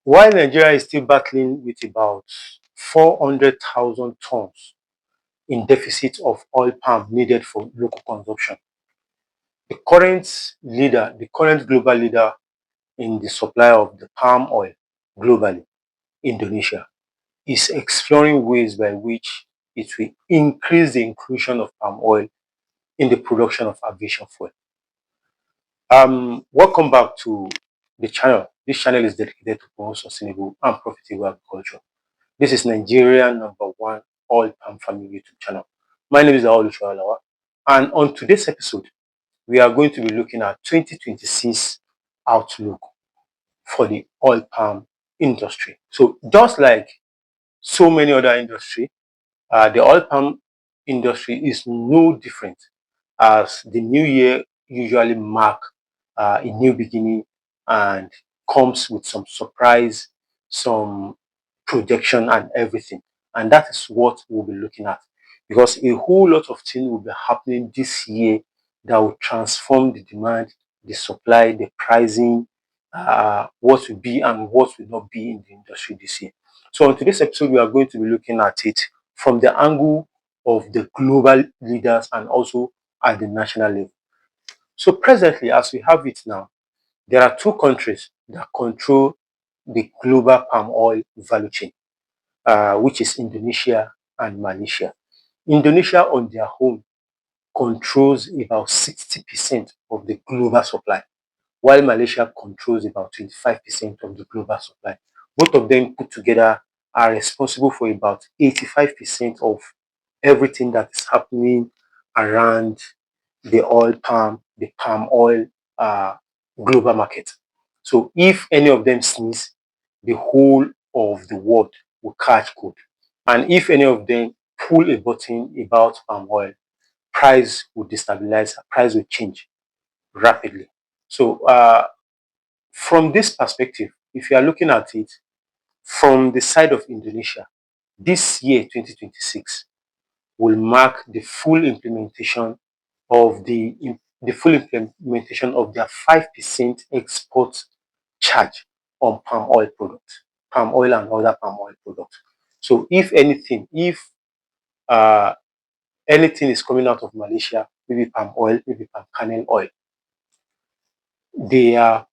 While Nigeria is still battling with about 400,000 tons in deficit of oil palm needed for local consumption, the current global leader in the supply of the palm oil globally, Indonesia, is exploring ways by which it will increase the inclusion of palm oil in the production of aviation fuel. Welcome back to the channel. This channel is dedicated to promote sustainable and profitable agriculture. This is Nigeria #1 oil palm farming YouTube channel. My name is Aolushwalawa, and on today's episode, we are going to be looking at 2026 outlook for the oil palm industry. So just like so many other industries, the oil palm industry is no different, as the new year usually mark a new beginning and comes with some surprise, some projection and everything. And that is what we'll be looking at, because a whole lot of things will be happening this year that will transform the demand, the supply, the pricing, what will be and what will not be in the industry this year. So on today's episode, we are going to be looking at it from the angle of the global leaders and also at the national level. So presently, as we have it now, there are two countries that control the global palm oil value chain, which is Indonesia and Malaysia. Indonesia on their own controls about 60% of the global supply, while Malaysia controls about 25% of the global supply. Both of them put together are responsible for about 85% of everything that is happening around the palm oil global market. So if any of them sneeze, the whole of the world will catch cold. And if any of them pull a button about palm oil, price will destabilize, price will change rapidly. So from this perspective, if you are looking at it from the side of Indonesia, this year, 2026, will mark the full implementation of their 5% export charge on palm oil products, palm oil and other palm oil products. So if anything, if anything is coming out of Malaysia, maybe palm oil, maybe palm kernel oil, they are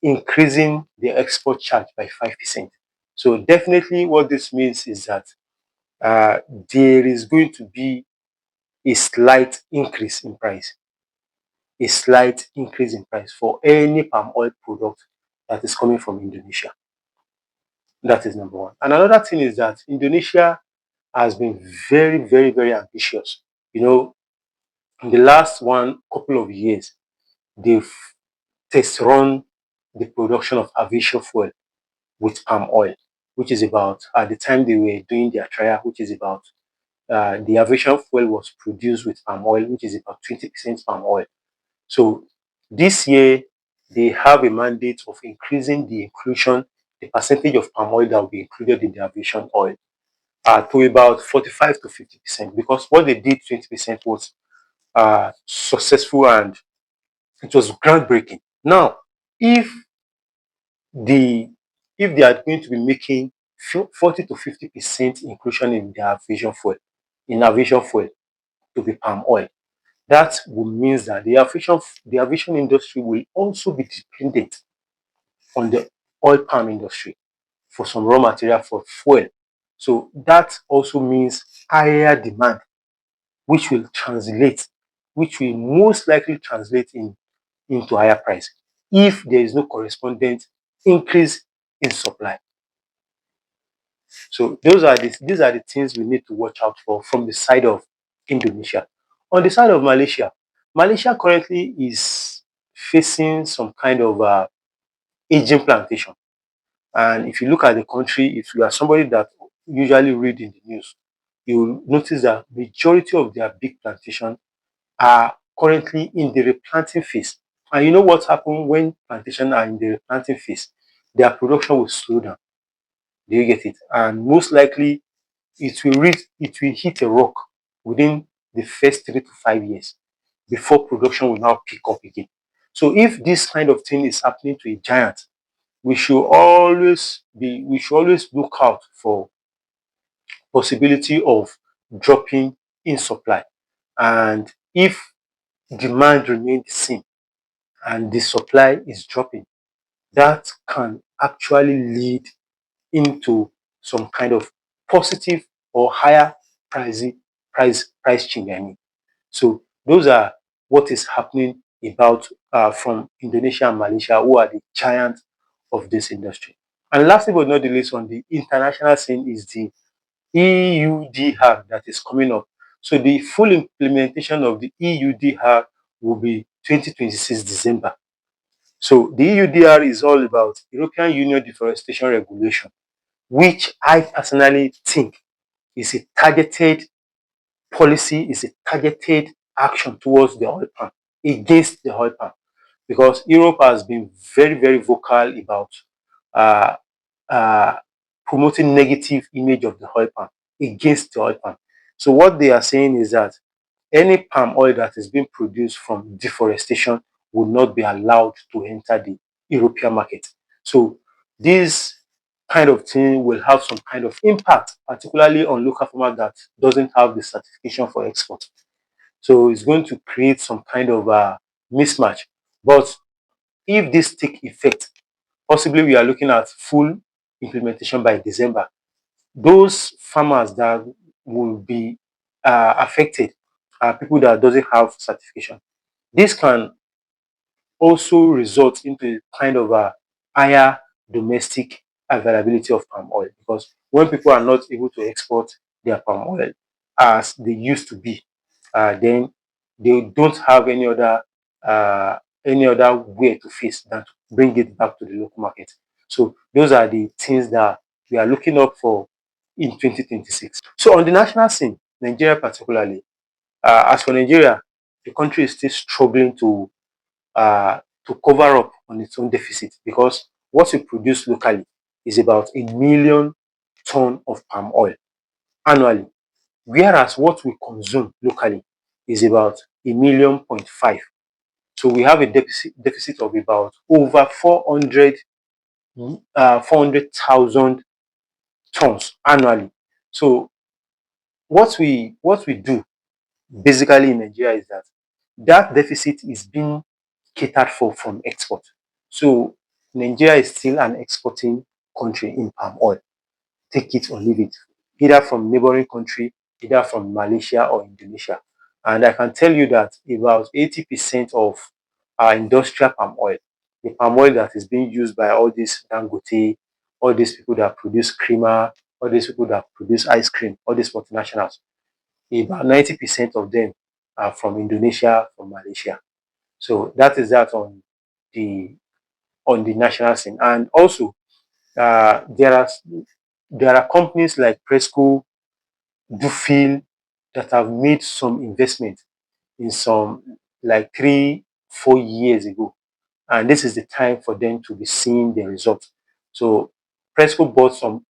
increasing the export charge by 5%. So definitely what this means is that there is going to be a slight increase in price, for any palm oil product that is coming from Indonesia. That is number one. And another thing is that Indonesia has been very, very, very ambitious. You know, in the last one couple of years, they've test run the production of aviation fuel with palm oil, which is about, at the time they were doing their trial, which is about, the aviation fuel was produced with palm oil, which is about 20% palm oil. So this year, they have a mandate of increasing the percentage of palm oil that will be included in the aviation oil, to about 45 to 50%, because what they did 20% was successful and it was groundbreaking. Now, if the if they are going to be making 40 to 50% inclusion in their aviation fuel to be palm oil, that will mean that the aviation industry will also be dependent on the oil palm industry for some raw material for fuel. So that also means higher demand, which will most likely translate into higher price if there is no correspondent increase in supply. So these are the things we need to watch out for from the side of Indonesia. On the side of Malaysia, Malaysia currently is facing some kind of aging plantation. And if you look at the country, if you are somebody that usually read in the news, you will notice that majority of their big plantation are currently in the replanting phase. And you know what happens when plantation are in the replanting phase? Their production will slow down. Do you get it? And most likely it will hit a rock within the first 3 to 5 years before production will now pick up again. So if this kind of thing is happening to a giant, we should always look out for possibility of dropping in supply. And if demand remains the same and the supply is dropping, that can actually lead into some kind of positive or higher price price change. I mean, so those are what is happening about from Indonesia and Malaysia, who are the giants of this industry. And lastly but not the least, on the international scene is the EUDR that is coming up. So the full implementation of the EUDR will be 2026 December. So the EUDR is all about European Union Deforestation Regulation, which I personally think is a targeted policy, is a targeted action towards the oil palm, against the oil palm, because Europe has been very, very vocal about uh, uh, promoting negative image of the oil palm, against the oil palm. So what they are saying is that any palm oil that is being produced from deforestation will not be allowed to enter the European market. So this kind of thing will have some kind of impact, particularly on local farmers that doesn't have the certification for export. So it's going to create some kind of mismatch. But if this take effect, possibly we are looking at full implementation by December. Those farmers that will be affected are people that doesn't have certification. This can also result into kind of a higher domestic availability of palm oil, because when people are not able to export their palm oil as they used to be, then they don't have any other way to face than to bring it back to the local market. So those are the things that we are looking up for in 2026. So on the national scene, Nigeria particularly, as for Nigeria, the country is still struggling uh, to cover up on its own deficit, because what we produce locally is about 1 million ton of palm oil annually, whereas what we consume locally is about 1.5 million. So we have a deficit of about over 400,000 tons annually. So what we do basically in Nigeria is that deficit is being catered for from export. So Nigeria is still an exporting country in palm oil. Take it or leave it, either from neighboring country, either from Malaysia or Indonesia. And I can tell you that about 80% of our industrial palm oil, the palm oil that is being used by all these Dangote, all these people that produce creamer, all these people that produce ice cream, all these multinationals, about 90% of them are from Indonesia, from Malaysia. So that is that the on the national scene. And also, uh, there are there are companies like Presco, Dufil, that have made some investment in some like 3 4 years ago, and this is the time for them to be seeing the results. So Presco bought some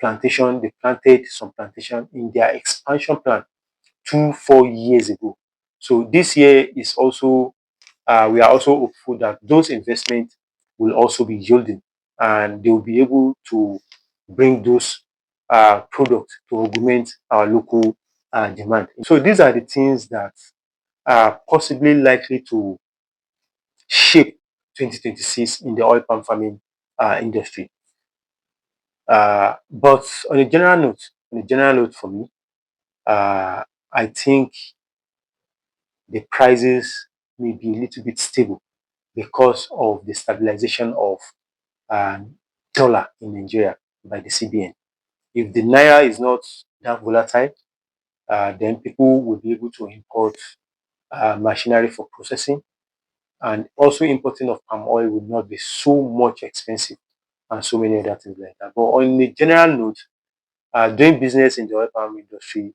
plantation, they planted some plantation in their expansion plan 2 4 years ago. So this year is also we are also hopeful that those investments will also be yielding, and they will be able to bring those products to augment our local demand. So these are the things that are possibly likely to shape 2026 in the oil palm farming industry. But on a general note for me, I think the prices may be a little bit stable because of the stabilization of um, dollar in Nigeria by the CBN. If the naira is not that volatile, then people will be able to import machinery for processing, and also importing of palm oil will not be so much expensive, and so many other things like that. But on a general note, doing business in the oil palm industry,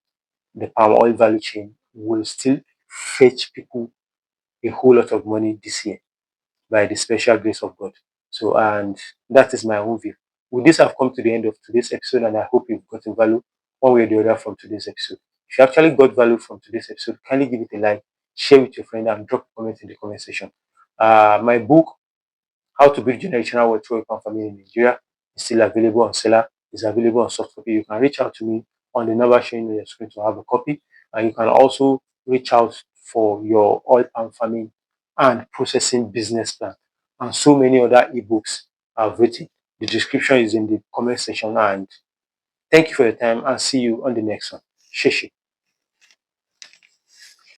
the palm oil value chain will still fetch people a whole lot of money this year by the special grace of God. So, and that is my own view. With this, I've come to the end of today's episode, and I hope you've gotten value one way or the other from today's episode. If you actually got value from today's episode, kindly give it a like, share with your friend, and drop a comment in the comment section. My book How to build generational wealth through a family in Nigeria is still available on seller, is available on soft copy. You can reach out to me on the number showing on your screen to have a copy. And you can also reach out for your oil palm farming and processing business plan. And so many other ebooks I've written. The description is in the comment section. And thank you for your time and see you on the next one. Shishi.